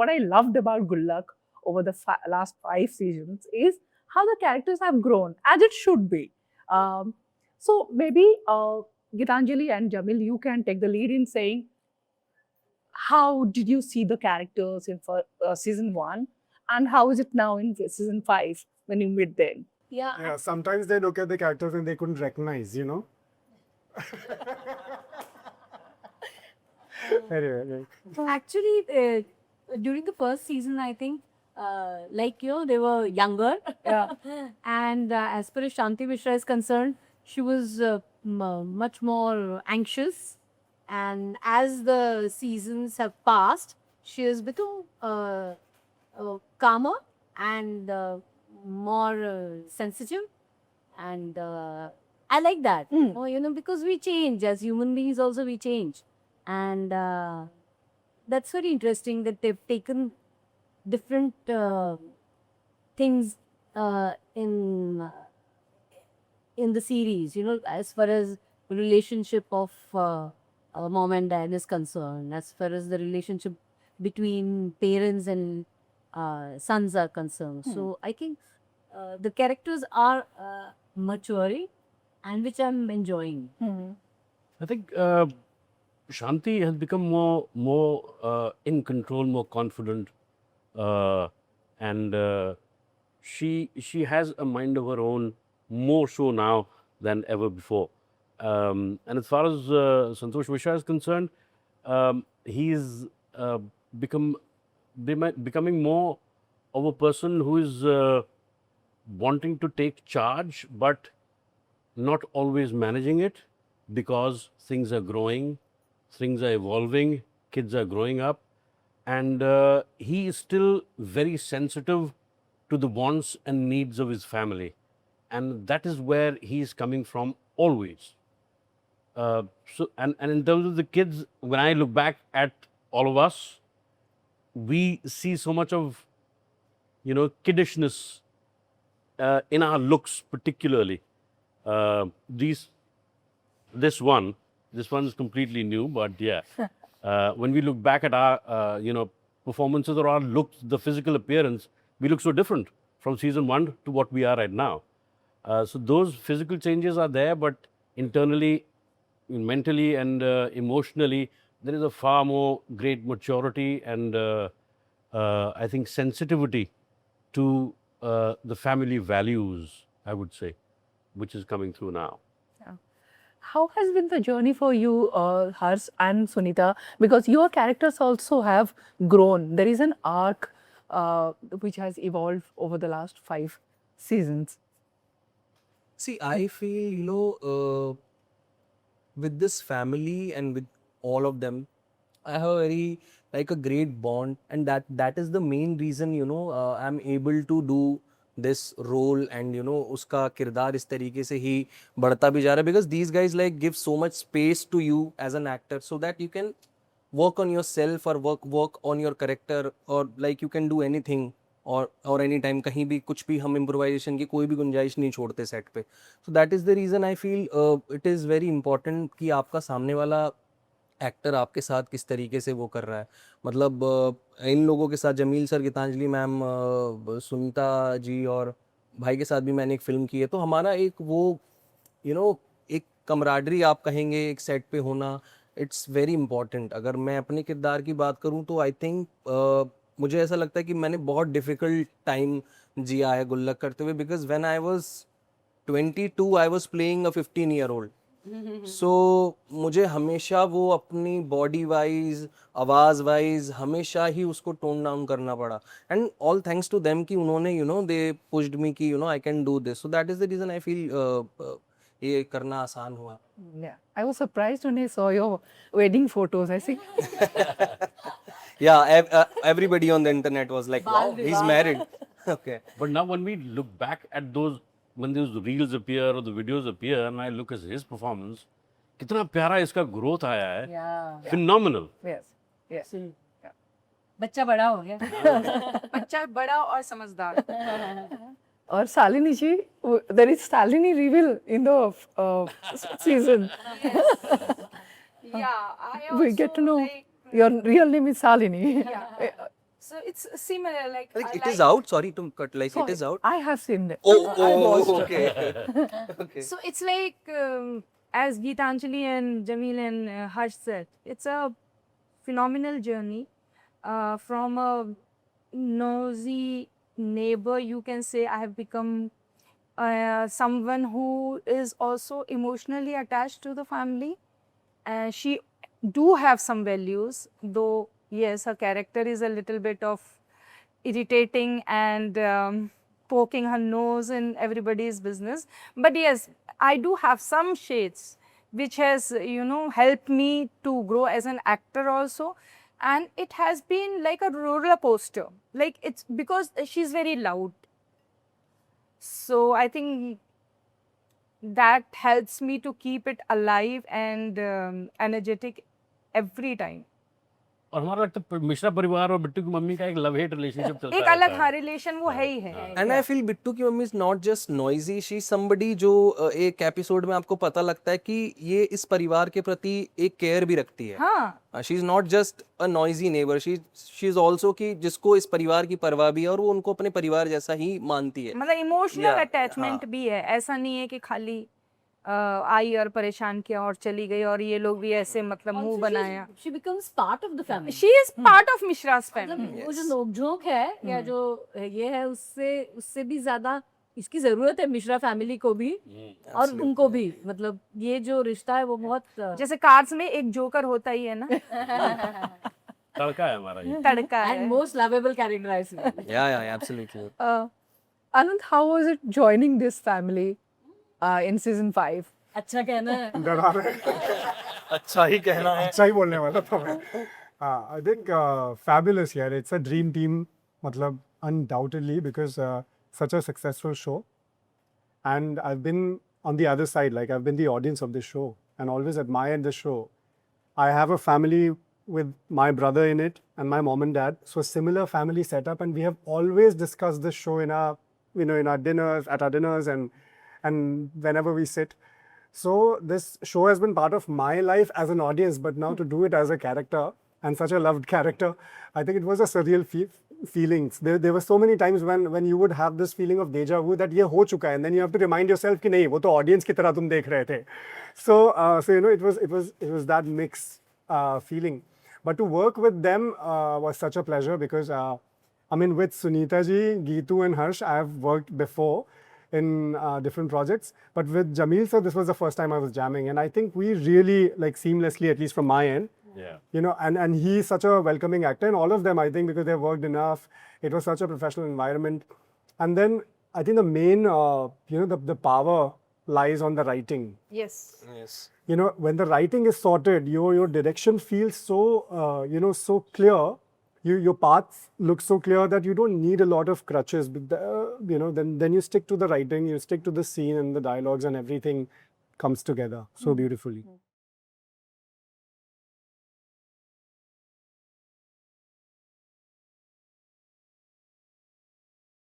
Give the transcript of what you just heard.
what I loved about Good Luck over the last 5 seasons is how the characters have grown, as it should be. Um, so maybe Gitanjali and Jamil, you can take the lead in saying how did you see the characters in season one, and how is it now in season five when you meet them? Yeah, sometimes they look at the characters and they couldn't recognize, you know. Anyway, Actually, during the first season, I think, they were younger. Yeah. And as far as Shanti Mishra is concerned, she was much more anxious. And as the seasons have passed, she has become calmer and more sensitive. And I like that. Because we change as human beings, also we change. And that's very interesting that they've taken different things in the series, as far as relationship of mom and dad is concerned, as far as the relationship between parents and sons are concerned. So I think the characters are maturing, and which I'm enjoying. I think Shanti has become more in control, more confident, and she has a mind of her own more so now than ever before. And as far as Santosh Mishra is concerned, he's becoming more of a person who is wanting to take charge, but not always managing it, because things are growing, things are evolving, kids are growing up, and he is still very sensitive to the wants and needs of his family. And that is where he is coming from always. And in terms of the kids, when I look back at all of us, we see so much of, kiddishness in our looks particularly. This one is completely new, but yeah. When we look back at our, performances or our looks, the physical appearance, we look so different from season one to what we are right now. So those physical changes are there, but internally, mentally and emotionally, there is a far more great maturity and I think sensitivity to the family values, I would say, which is coming through now. How has been the journey for you, Harsh and Sunita? Because your characters also have grown. There is an arc which has evolved over the last 5 seasons. See, I feel, with this family and with all of them, I have a great bond, and that is the main reason, I'm able to do this role, and uska kirdar is tarike se hi badhta bhi ja raha hai, because these guys give so much space to you as an actor, so that you can work on yourself or work on your character, or you can do anything or any time, कहीं भी कुछ भी हम improvisation की कोई भी गुंजाइश नहीं छोड़ते सेट पे. So that is the reason I feel it is very important कि आपका सामने वाला एक्टर आपके साथ किस तरीके से वो कर रहा है. मतलब इन लोगों के साथ जमील सर, गीतांजलि मैम, सुनीता जी और भाई के साथ भी मैंने एक फिल्म की है, तो हमारा एक वो एक कमराडरी आप कहेंगे एक सेट पे होना, इट्स वेरी इंपॉर्टेंट. अगर मैं अपने किरदार की बात करूं तो आई थिंक मुझे ऐसा लगता है कि मैंने बहुत डिफिकल्ट टाइम जिया है गुल्लक करते हुए, because when I was 22 I was playing a 15-year-old. सो मुझे हमेशा वो अपनी बॉडी वाइज, आवाज़ वाइज हमेशा ही उसको टोन डाउन करना पड़ा, and all thanks to them कि उन्होंने दे पुश्ड मी कि I can do this. So that is the reason I feel ये करना आसान हुआ. Yeah, I was surprised when I saw your wedding photos. I see. Yeah, everybody on the internet was like, wow, he's married. Okay. But now when we look back at when those reels appear or the videos appear, and I look at his performance, कितना प्यारा इसका growth आया है. Yeah. Phenomenal. Yes, yes. बच्चा बड़ा हो गया. बच्चा बड़ा और समझदार. Or Shalini ji, there is Shalini reveal in the season. Yeah, I also We get to know like, your real name is Shalini. yeah. So it's similar, like Like it is out. Sorry to cut. Like it is out. I have seen it. Oh, I watched it. okay. Okay. So it's like, as Geetanjali and Jamil and Harsh said, it's a phenomenal journey from a nosy neighbor. You can say I have become someone who is also emotionally attached to the family. She do have some values, though yes, her character is a little bit of irritating and poking her nose in everybody's business. But yes, I do have some shades which has, you know, helped me to grow as an actor also. And it has been like a roller coaster. Like it's because she's very loud. So I think that helps me to keep it alive and energetic every time. और हमारा लगता है मिश्रा परिवार और बिट्टू की mummy का एक love hate relationship चलता एक रहता अलग है। हाँ रिलेशन वो है ही है. And I feel Bittu की mummy is not just noisy. She's somebody जो एक एपिसोड में आपको पता लगता है कि ये इस परिवार के प्रति एक केयर भी रखती है. हाँ. She's not just a noisy neighbor. She's also कि जिसको इस परिवार की परवाह भी है और वो उनको अपने परिवार जैसा ही मानती है. मतलब इमोशनल Yeah, अटैचमेंट हाँ. भी है. ऐसा नहीं है कि खाली आई और परेशान किया और चली गई और ये लोग भी ऐसे मतलब मुंह बनाया. She becomes part of the family. She is part of Mishra's मतलब फैमिली. वो जो नोकझोंक है या जो ये है उससे भी ज्यादा इसकी जरूरत है मिश्रा फैमिली को भी और उनको भी. मतलब ये जो रिश्ता है वो बहुत जैसे कार्स में एक जोकर होता ही है ना. तड़का है हमारा ये। तड़का and है. most lovable character I feel. Yeah, absolutely. Anand, how was it joining this family in season 5? अच्छा कहना है. डरा रहे अच्छा ही कहना है. अच्छा ही बोलने वाला था मैं. I think fabulous here. It's a dream team, मतलब undoubtedly, because such a successful show. And I've been on the other side, like I've been the audience of this show and always admired the show. I have a family with my brother in it and my mom and dad. So similar family setup, and we have always discussed this show in our, you know, in our dinners, at our dinners, and whenever we sit. So this show has been part of my life as an audience, but now to do it as a character and such a loved character, I think it was a surreal feelings. There were so many times when you would have this feeling of deja vu that ये हो चुका है, and then you have to remind yourself कि नहीं, वो तो audience की तरह तुम देख रहे थे. So you know, it was that mixed feeling. But to work with them was such a pleasure because I mean, with Sunita ji, Geetu and Harsh, I have worked before in different projects. But with Jamil sir, this was the first time I was jamming, and I think we really like seamlessly, at least from my end. Yeah. You know, and he's such a welcoming actor, and all of them, I think, because they've worked enough, it was such a professional environment. And then I think the main, you know, the power lies on the writing. Yes. Yes. You know, when the writing is sorted, your direction feels so, you know, so clear. Your paths look so clear that you don't need a lot of crutches. You know, then you stick to the writing, you stick to the scene, and the dialogues and everything comes together so beautifully.